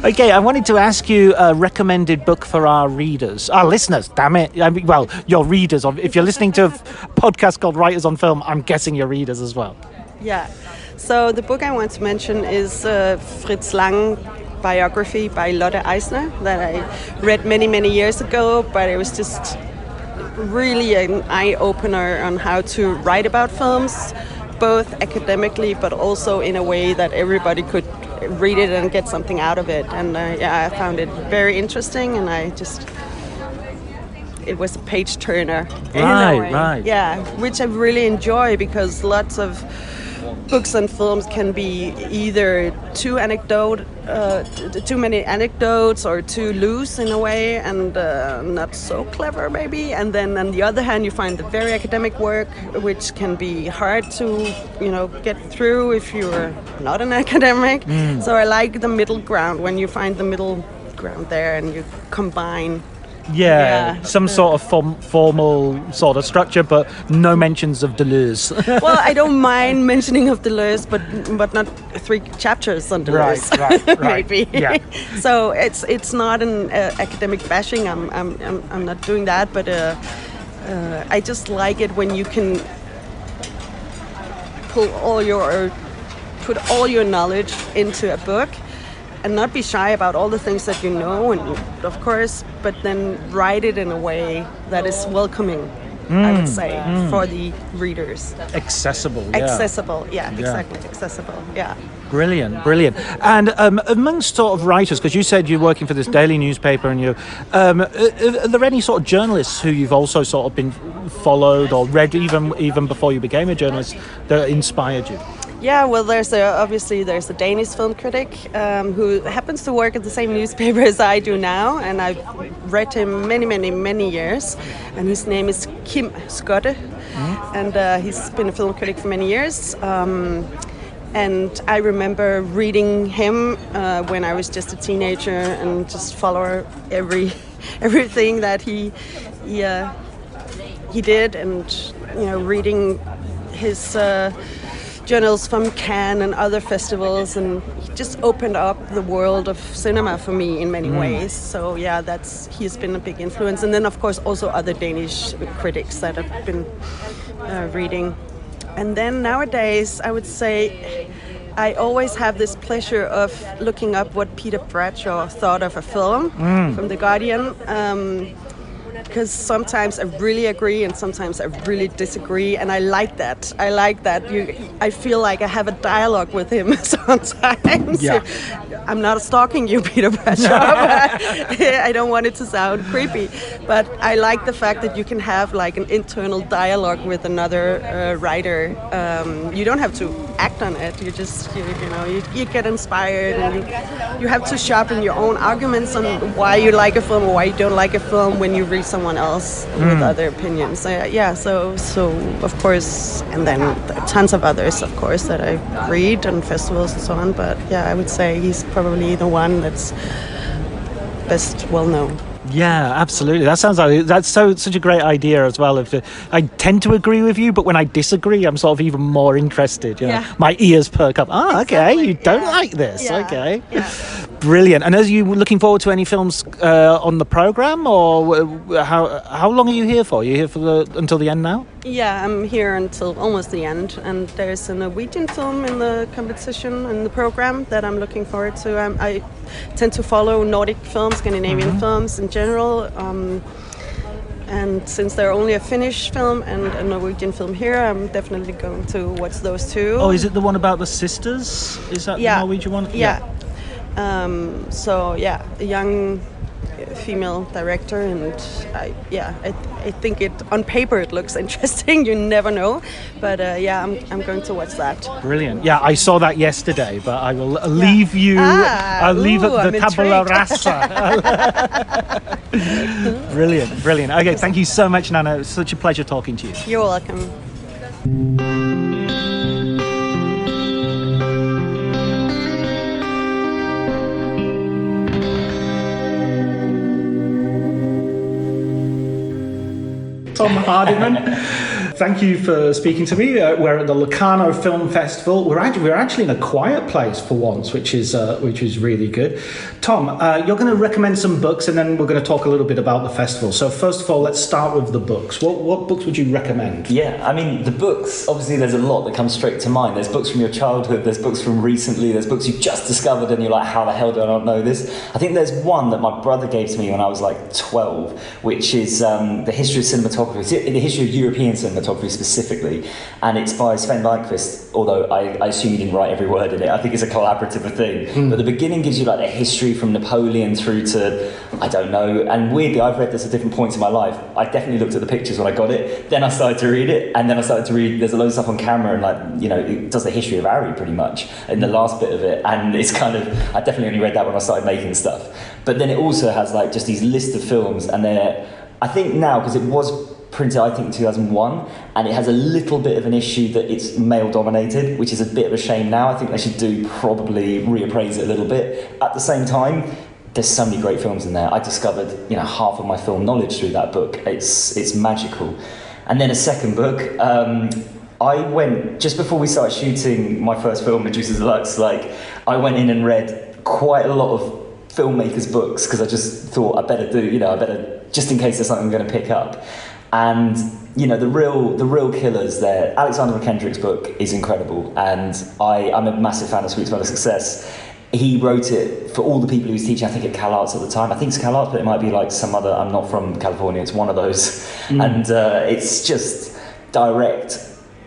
Okay, I wanted to ask you a recommended book for our readers, our listeners, damn it. I mean, well, your readers. If you're listening to a podcast called Writers on Film, I'm guessing your readers as well. Yeah. So the book I want to mention is Fritz Lang biography by Lotte Eisner that I read many years ago, but it was just really an eye-opener on how to write about films, both academically but also in a way that everybody could read it and get something out of it. And I found it very interesting, and it was a page turner. Right. Yeah, which I really enjoy, because lots of books and films can be either too many anecdotes or too loose in a way, and not so clever maybe. And then on the other hand, you find the very academic work, which can be hard to get through if you're not an academic. So I like the middle ground, when you find the middle ground there and you combine. Yeah, some sort of formal sort of structure, but no mentions of Deleuze. Well, I don't mind mentioning of Deleuze, but not 3 chapters on Deleuze. Right. Maybe. Yeah. So it's not an academic bashing. I'm not doing that, but I just like it when you can put all your knowledge into a book, and not be shy about all the things that you know, and of course, but then write it in a way that is welcoming, I would say, for the readers. Accessible, Accessible, exactly, accessible, yeah. Brilliant. And amongst sort of writers, because you said you're working for this daily newspaper, and are there any sort of journalists who you've also sort of been followed or read even before you became a journalist that inspired you? Yeah, well, there's a Danish film critic who happens to work at the same newspaper as I do now, and I've read him many years, and his name is Kim Skotte, and he's been a film critic for many years. And I remember reading him when I was just a teenager, and just follow everything that he did, and reading his journals from Cannes and other festivals, and he just opened up the world of cinema for me in many ways. So yeah, he's been a big influence. And then of course also other Danish critics that I've been reading. And then nowadays I would say I always have this pleasure of looking up what Peter Bradshaw thought of a film from The Guardian. Because sometimes I really agree and sometimes I really disagree, and I like that. I feel like I have a dialogue with him sometimes. Yeah. I'm not stalking you, Peter Bradshaw. But I don't want it to sound creepy, but I like the fact that you can have like an internal dialogue with another writer. You don't have to act on it. You just you get inspired, and you have to sharpen your own arguments on why you like a film or why you don't like a film when you read someone else with other opinions. So of course, and then tons of others, of course, that I read on festivals and so on. But yeah, I would say he's probably the one that's best well known. Yeah, absolutely. That sounds like that's such a great idea as well. I tend to agree with you, but when I disagree, I'm sort of even more interested. My ears perk up. Okay, you don't like this. Okay, brilliant. And are you looking forward to any films on the program, or how long are you here for? Are you here for until the end now? Yeah, I'm here until almost the end, and there's a Norwegian film in the competition in the program that I'm looking forward to. I tend to follow Nordic films, Scandinavian films in general, and since there are only a Finnish film and a Norwegian film here, I'm definitely going to watch those two. Oh, is it the one about the sisters? Is that the Norwegian one? Yeah. A young female director, and I think it on paper it looks interesting. You never know, but I'm going to watch that. Brilliant. Yeah, I saw that yesterday, but I will leave you. I'll leave the tabula rasa. Brilliant. Okay, thank you so much, Nanna. It was such a pleasure talking to you. You're welcome. Tom Hardiman, thank you for speaking to me. We're at the Locarno Film Festival. We're actually in a quiet place for once, which is really good. Tom, you're going to recommend some books, and then we're going to talk a little bit about the festival. So first of all, let's start with the books. What books would you recommend? Yeah, I mean, the books, obviously there's a lot that comes straight to mind. There's books from your childhood, there's books from recently, there's books you've just discovered and you're like, how the hell do I not know this? I think there's one that my brother gave to me when I was like 12, which is the history of cinematography, the history of European cinematography specifically, and it's by Sven Nykvist, although I assume he didn't write every word in it. I think it's a collaborative thing. But the beginning gives you like a history from Napoleon through to, I don't know, and weirdly I've read this at different points in my life. I definitely looked at the pictures when I got it, then I started to read it, and then I started to read, there's a load of stuff on camera, and it does the history of Ari pretty much in the last bit of it, and it's kind of, I definitely only read that when I started making stuff. But then it also has like just these list of films, and I think now, because it was printed I think in 2001, and it has a little bit of an issue that it's male dominated, which is a bit of a shame now. I think they should probably reappraise it a little bit. At the same time, there's so many great films in there. I discovered half of my film knowledge through that book. It's magical. And then a second book, I went, just before we started shooting my first film, Medusa's Lux, I went in and read quite a lot of filmmakers' books, because I just thought I better, just in case there's something I'm going to pick up. And the real killers there. Alexander McKendrick's book is incredible, and I'm a massive fan of Sweet Smell of Success. He wrote it for all the people he was teaching, I think at Cal Arts at the time. I think it's Cal Arts, but it might be like some other, I'm not from California, it's one of those. And it's just direct,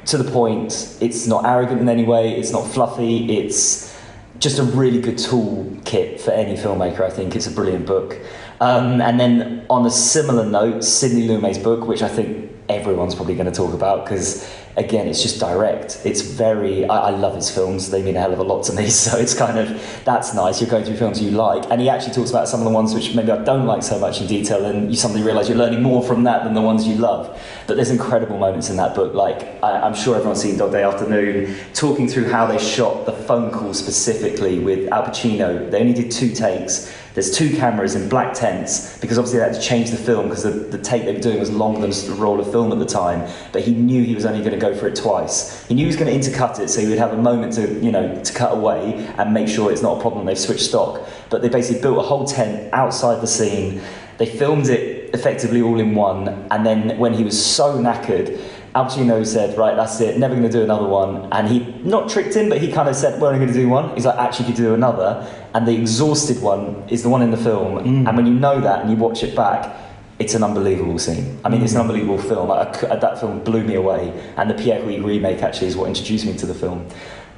to the point. It's not arrogant in any way, it's not fluffy, it's just a really good toolkit for any filmmaker. I think it's a brilliant book. And then on a similar note, Sidney Lumet's book, which I think everyone's probably going to talk about, because again, it's just direct. It's very, I love his films, they mean a hell of a lot to me, so it's kind of, that's nice, you're going through films you like, and he actually talks about some of the ones which maybe I don't like so much in detail, and you suddenly realise you're learning more from that than the ones you love. But there's incredible moments in that book, I'm sure everyone's seen Dog Day Afternoon, talking through how they shot the phone call specifically with Al Pacino. They only did 2 takes. There's 2 cameras in black tents, because obviously they had to change the film because the take they were doing was longer than the roll of film at the time, but he knew he was only going to go for it twice. He knew he was going to intercut it, so he would have a moment to cut away and make sure it's not a problem. They've switched stock. But they basically built a whole tent outside the scene. They filmed it effectively all in one, and then when he was so knackered, Al Pacino said, right, that's it, never going to do another one. And he, not tricked him, but he kind of said, we're only going to do one. He's like, actually, could you do another? And the exhausted one is the one in the film. And when you know that and you watch it back, it's an unbelievable scene. I mean, it's an unbelievable film. That film blew me away. And the Pierre Huyghe remake actually is what introduced me to the film.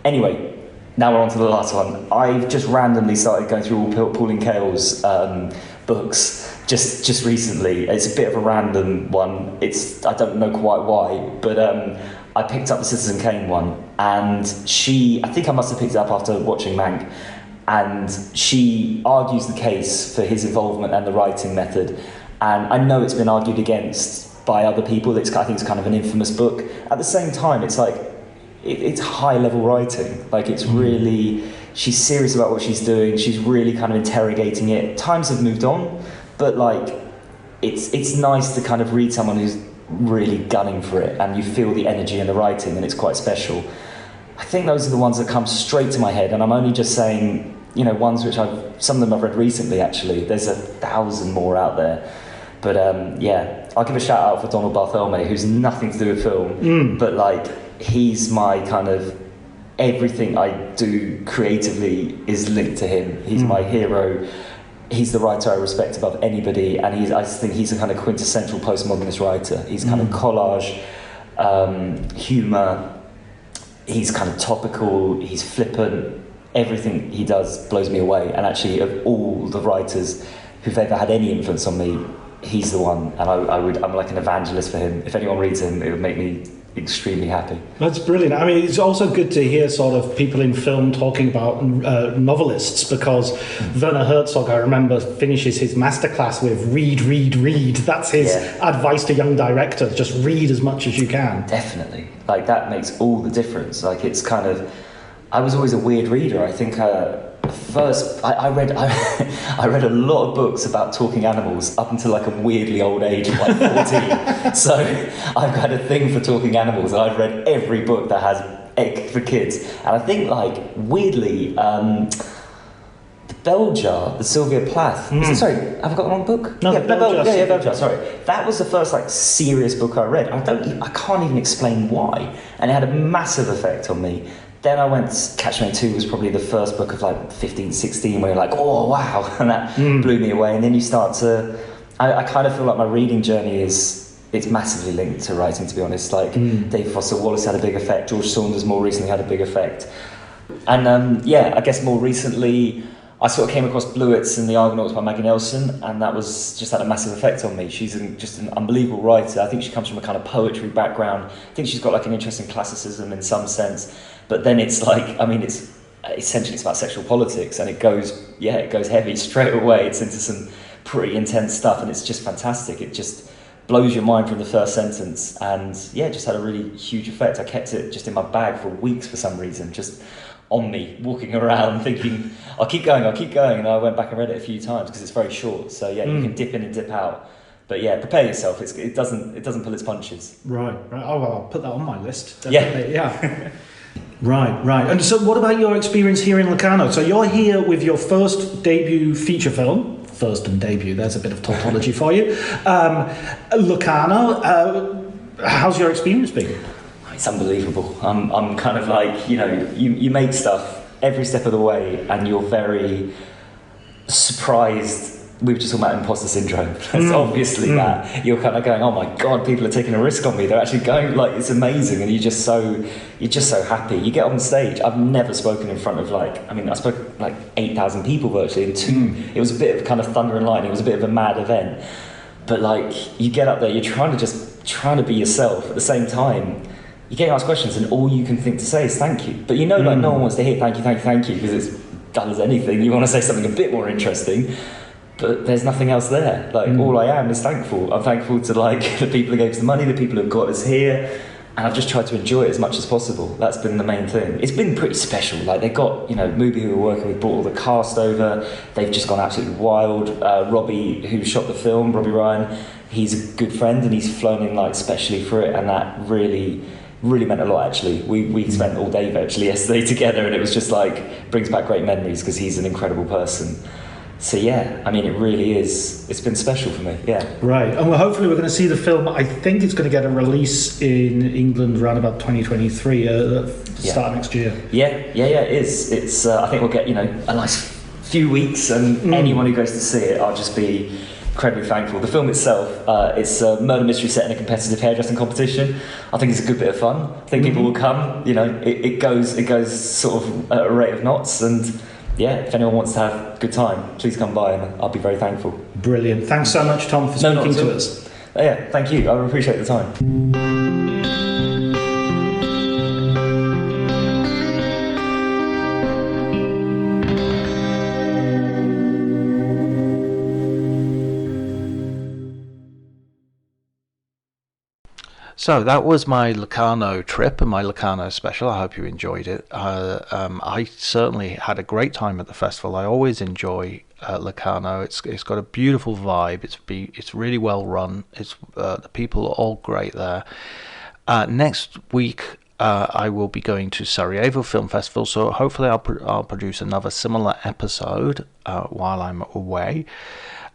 Anyway, now we're on to the last one. I've just randomly started going through all Pauline Kael's books. Just recently. It's a bit of a random one. I don't know quite why, but I picked up the Citizen Kane one, and I think I must have picked it up after watching Mank, and she argues the case for his involvement and the writing method. And I know it's been argued against by other people. I think it's kind of an infamous book. At the same time, it's like, it's high-level writing. Like, it's really... She's serious about what she's doing. She's really kind of interrogating it. Times have moved on, but, like, it's nice to kind of read someone who's really gunning for it, and you feel the energy in the writing, and it's quite special. I think those are the ones that come straight to my head, and I'm only just saying, you know, ones which some of them I've read recently, actually. There's 1,000 more out there. But, yeah, I'll give a shout-out for Donald Barthelme, who's nothing to do with film, but, like, he's my kind of... Everything I do creatively is linked to him. He's my hero. He's the writer I respect above anybody, and I just think he's a kind of quintessential postmodernist writer. He's kind of collage, humour, he's kind of topical, he's flippant. Everything he does blows me away, and actually of all the writers who've ever had any influence on me, he's the one, and I'm like an evangelist for him. If anyone reads him, it would make me extremely happy. That's brilliant. I mean, it's also good to hear sort of people in film talking about novelists, because Werner Herzog, I remember, finishes his masterclass with read, read, read. That's his advice to young directors. Just read as much as you can. Definitely. Like, that makes all the difference. Like, it's kind of... I was always a weird reader. I think first I read a lot of books about talking animals up until like a weirdly old age of like 14. So I've got a thing for talking animals, and I've read every book that has egg for kids. And I think, like, weirdly, the Bell Jar, the Sylvia Plath. Sorry, have I got the wrong book? No, Bell Jar. Sorry, that was the first like serious book I read. I can't even explain why, and it had a massive effect on me. Then I went, Catch-22 was probably the first book of like 15, 16, where you're like, oh, wow, and that blew me away. And then you start to, I kind of feel like my reading journey it's massively linked to writing, to be honest. Like, David Foster Wallace had a big effect, George Saunders more recently had a big effect. And I guess more recently, I sort of came across Bluets and The Argonauts by Maggie Nelson, and that was just had a massive effect on me. She's just an unbelievable writer. I think she comes from a kind of poetry background. I think she's got like an interesting classicism in some sense. But then it's like, I mean, it's essentially it's about sexual politics, and it goes heavy straight away. It's into some pretty intense stuff, and it's just fantastic. It just blows your mind from the first sentence, and yeah, it just had a really huge effect. I kept it just in my bag for weeks for some reason, just on me, walking around thinking, I'll keep going, and I went back and read it a few times because it's very short, so yeah, you can dip in and dip out, but yeah, prepare yourself. It doesn't pull its punches. Right. Oh, well, I'll put that on my list. Definitely. Yeah. Right. And so what about your experience here in Locarno? So you're here with your first debut feature film. First and debut, there's a bit of tautology for you. Locarno, how's your experience been? It's unbelievable. I'm kind of like, you make stuff every step of the way, and you're very surprised. We were just talking about imposter syndrome. That's obviously that. You're kind of going, oh my God, people are taking a risk on me. They're actually going, like, it's amazing. And you're just so happy. You get on stage. I've never spoken in front of I spoke like 8,000 people virtually, and it was a bit of kind of thunder and lightning. It was a bit of a mad event. But like, you get up there, you're trying to be yourself. At the same time, you get asked questions, and all you can think to say is thank you. But no one wants to hear thank you, because it's dull as anything. You want to say something a bit more interesting. But there's nothing else there. Like, all I am is thankful. I'm thankful to like the people who gave us the money, the people who have got us here, and I've just tried to enjoy it as much as possible. That's been the main thing. It's been pretty special. Like, they got, Mubi, who we're working with, brought all the cast over. They've just gone absolutely wild. Robbie, who shot the film, Robbie Ryan, he's a good friend, and he's flown in like specially for it, and that really meant a lot, actually. We spent all day virtually yesterday together, and it was just like, brings back great memories, because he's an incredible person. So yeah, I mean, it really is. It's been special for me. Yeah. Right, and hopefully we're going to see the film. I think it's going to get a release in England around about 2023, start next year. Yeah. It is. It's. I think we'll get a nice few weeks, and anyone who goes to see it, I'll just be incredibly thankful. The film itself, it's a murder mystery set in a competitive hairdressing competition. I think it's a good bit of fun. I think people will come. It goes sort of at a rate of knots, and. Yeah, if anyone wants to have a good time, please come by, and I'll be very thankful. Brilliant. Thanks so much, Tom, for speaking to us. Yeah, thank you. I appreciate the time. So that was my Locarno trip and my Locarno special. I hope you enjoyed it. I certainly had a great time at the festival. I always enjoy Locarno. It's got a beautiful vibe. It's really well run. The people are all great there. Next week I will be going to Sarajevo Film Festival, so hopefully I'll produce another similar episode while I'm away.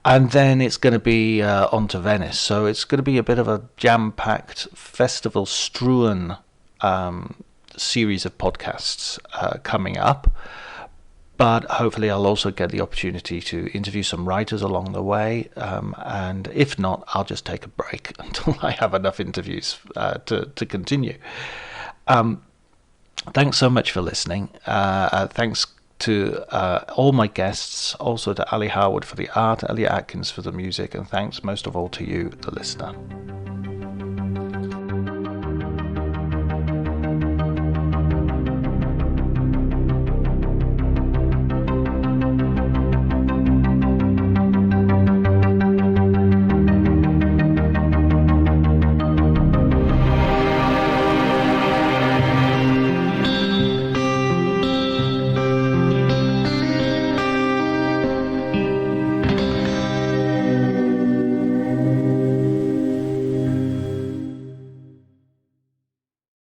And then it's going to be on to Venice. So it's going to be a bit of a jam-packed, festival-strewn series of podcasts coming up. But hopefully I'll also get the opportunity to interview some writers along the way. And if not, I'll just take a break until I have enough interviews to continue. Thanks so much for listening. Thanks to all my guests, also to Ali Howard for the art, Elliot Atkins for the music, and thanks most of all to you, the listener.